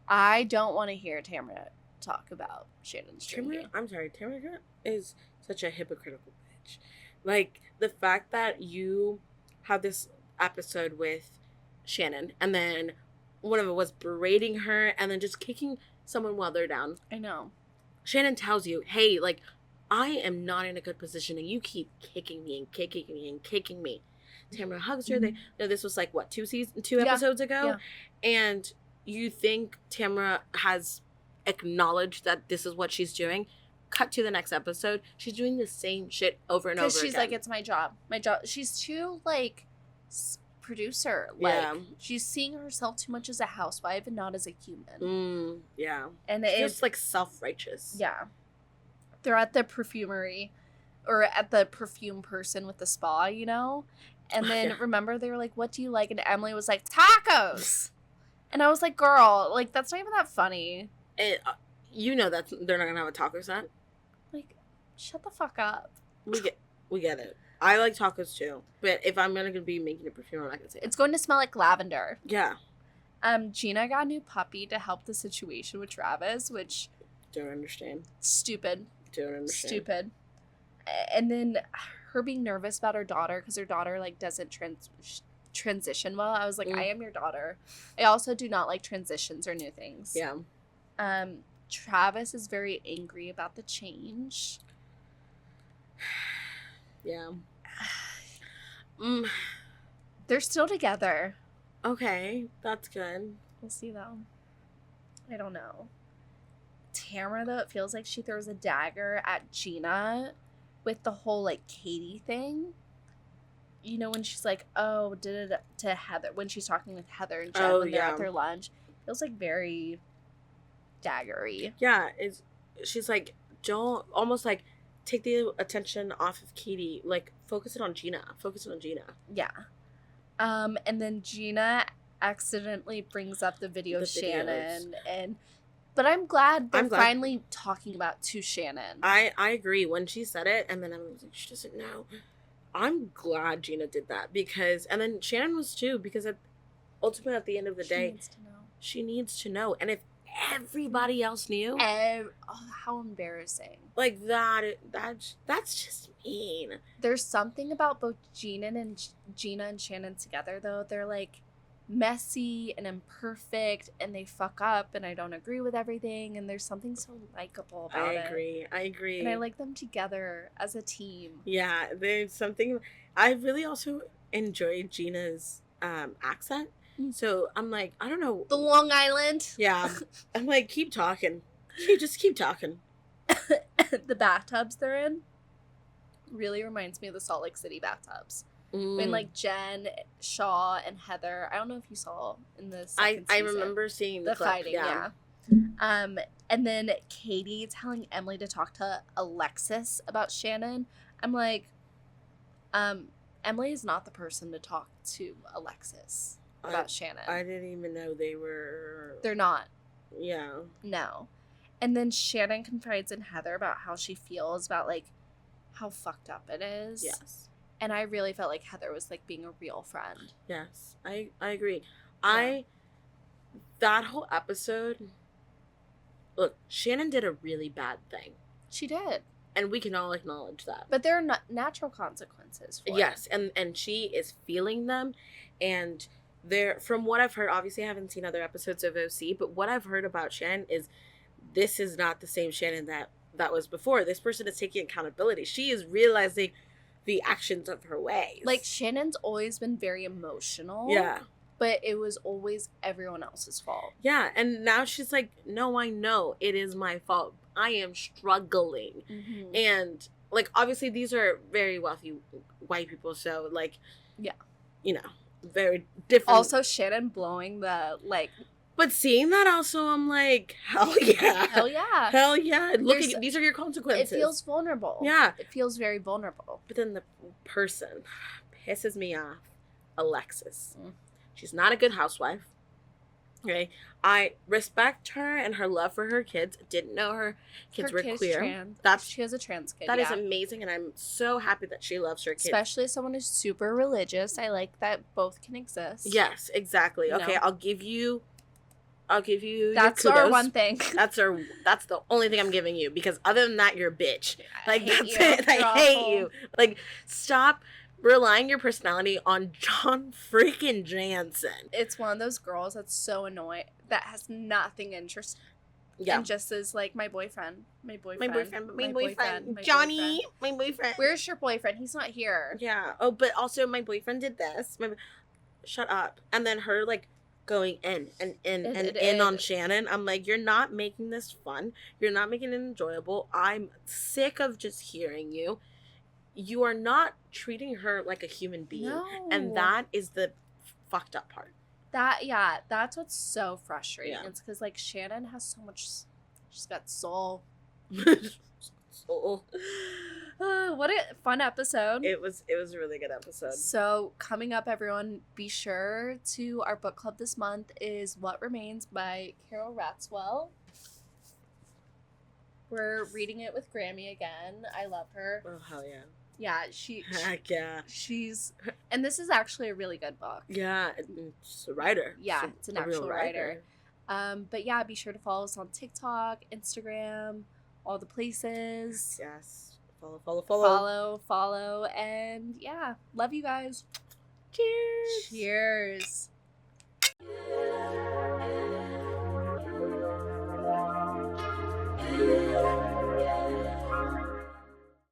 Speaker 1: I don't want to hear Tamra talk about Shannon's drinking.
Speaker 2: I'm sorry, Tamra is such a hypocritical bitch. Like, the fact that you have this episode with Shannon, and then one of it was berating her, and then just kicking someone while they're down.
Speaker 1: I know.
Speaker 2: Shannon tells you, hey, like, I am not in a good position, and you keep kicking me and kicking me and kicking me. Tamra hugs her. This was like, what, 2 episodes ago? Yeah. And you think Tamra has acknowledged that this is what she's doing? Cut to the next episode, she's doing the same shit over and over again.
Speaker 1: Because she's like, it's my job. She's too, like, producer. Like, she's seeing herself too much as a housewife and not as a human.
Speaker 2: Yeah.
Speaker 1: And
Speaker 2: it's like self-righteous.
Speaker 1: Yeah. They're at the perfumery, or at the perfume person with the spa, you know? And then, remember, they were like, what do you like? And Emily was like, tacos! And I was like, girl, like, that's not even that funny.
Speaker 2: You know that they're not going to have a taco set.
Speaker 1: Like, shut the fuck up.
Speaker 2: We get it. I like tacos too. But if I'm going to be making a perfume, I'm not going to say
Speaker 1: it's going to smell like lavender.
Speaker 2: Yeah.
Speaker 1: Gina got a new puppy to help the situation with Travis, which...
Speaker 2: Don't understand.
Speaker 1: Stupid.
Speaker 2: Don't understand.
Speaker 1: Stupid. And then her being nervous about her daughter, because her daughter, like, doesn't transition well. I was like, I am your daughter. I also do not like transitions or new things.
Speaker 2: Yeah.
Speaker 1: Travis is very angry about the change.
Speaker 2: Yeah.
Speaker 1: They're still together.
Speaker 2: Okay, that's good.
Speaker 1: We'll see, though. I don't know. Tamra, though, it feels like she throws a dagger at Gina with the whole, like, Katie thing. You know, when she's like, oh, did it to Heather, when she's talking with Heather and Jen when they're at their lunch. It feels, like, very daggery.
Speaker 2: Yeah, she's like, don't, almost like, take the attention off of Katie. Like, focus it on Gina.
Speaker 1: Yeah. And then Gina accidentally brings up the video of Shannon. But I'm glad they're finally talking about to Shannon.
Speaker 2: I agree. When she said it, and then I was like, she doesn't know. I'm glad Gina did that because, and then Shannon was too, because ultimately at the end of the day, she needs to know. And if everybody else knew,
Speaker 1: how embarrassing!
Speaker 2: Like that's just mean.
Speaker 1: There's something about both Gina and Shannon together, though. They're like messy and imperfect, and they fuck up, and I don't agree with everything. And there's something so likable about it.
Speaker 2: I agree.
Speaker 1: And I like them together as a team.
Speaker 2: Yeah, there's something. I really also enjoyed Gina's accent. So I'm like, I don't know.
Speaker 1: The Long Island.
Speaker 2: Yeah. I'm like, keep talking. Just keep talking.
Speaker 1: The bathtubs they're in really reminds me of the Salt Lake City bathtubs. When, like, Jen, Shaw, and Heather, I don't know if you saw in the second season.
Speaker 2: I remember seeing the clip,
Speaker 1: fighting, yeah. And then Katie telling Emily to talk to Alexis about Shannon. I'm like, Emily is not the person to talk to Alexis about Shannon.
Speaker 2: I didn't even know they were...
Speaker 1: They're not.
Speaker 2: Yeah.
Speaker 1: No. And then Shannon confides in Heather about how she feels about, like, how fucked up it is.
Speaker 2: Yes.
Speaker 1: And I really felt like Heather was, like, being a real friend.
Speaker 2: Yes. I agree.
Speaker 1: Yeah.
Speaker 2: That whole episode... Look, Shannon did a really bad thing.
Speaker 1: She did.
Speaker 2: And we can all acknowledge that.
Speaker 1: But there are natural consequences for
Speaker 2: it. And she is feeling them. And from what I've heard, obviously I haven't seen other episodes of OC, but what I've heard about Shannon is this is not the same Shannon that was before. This person is taking accountability. She is realizing the actions of her ways.
Speaker 1: Like, Shannon's always been very emotional.
Speaker 2: Yeah.
Speaker 1: But it was always everyone else's fault.
Speaker 2: Yeah, and now she's like, no, I know it is my fault. I am struggling. Mm-hmm. And, like, obviously these are very wealthy white people, so, like,
Speaker 1: yeah,
Speaker 2: you know, very different.
Speaker 1: Also, Shannon blowing the, like...
Speaker 2: But seeing that also, I'm like, hell yeah.
Speaker 1: Hell yeah.
Speaker 2: Hell yeah. These are your consequences.
Speaker 1: It feels vulnerable.
Speaker 2: Yeah.
Speaker 1: It feels very vulnerable.
Speaker 2: But then the person pisses me off. Alexis. She's not a good housewife. Okay. I respect her and her love for her kids. Didn't know her kids were queer.
Speaker 1: She has a trans kid.
Speaker 2: That is amazing, and I'm so happy that she loves her kids.
Speaker 1: Especially someone who's super religious. I like that both can exist.
Speaker 2: Yes, exactly. Okay, I'll give you
Speaker 1: that's our one thing.
Speaker 2: That's the only thing I'm giving you, because other than that, you're a bitch. Like, that's it.
Speaker 1: I
Speaker 2: hate you. Like, stop relying your personality on John freaking Jansen.
Speaker 1: It's one of those girls that's so annoying that has nothing interesting.
Speaker 2: Yeah.
Speaker 1: And just is like, my boyfriend.
Speaker 2: Johnny, my boyfriend.
Speaker 1: Where's your boyfriend? He's not here.
Speaker 2: Yeah. Oh, but also my boyfriend did this. Shut up. And then her, like, going in on Shannon. I'm like, you're not making this fun. You're not making it enjoyable. I'm sick of just hearing you. You are not treating her like a human being.
Speaker 1: No.
Speaker 2: And that is the fucked up part.
Speaker 1: That's what's so frustrating.
Speaker 2: Yeah.
Speaker 1: It's because, like, Shannon has so much, she's got soul.
Speaker 2: Soul.
Speaker 1: What a fun episode.
Speaker 2: It was a really good episode.
Speaker 1: So coming up, everyone, be sure to, our book club this month is What Remains by Carole Radziwill. We're reading it with Grammy again. I love her.
Speaker 2: Oh, hell yeah.
Speaker 1: Yeah,
Speaker 2: heck yeah.
Speaker 1: And this is actually a really good book.
Speaker 2: Yeah, it's a writer.
Speaker 1: Yeah, it's an actual writer. But yeah, be sure to follow us on TikTok, Instagram, all the places.
Speaker 2: Yes. Follow.
Speaker 1: Follow. And yeah, love you guys.
Speaker 2: Cheers.
Speaker 1: Cheers.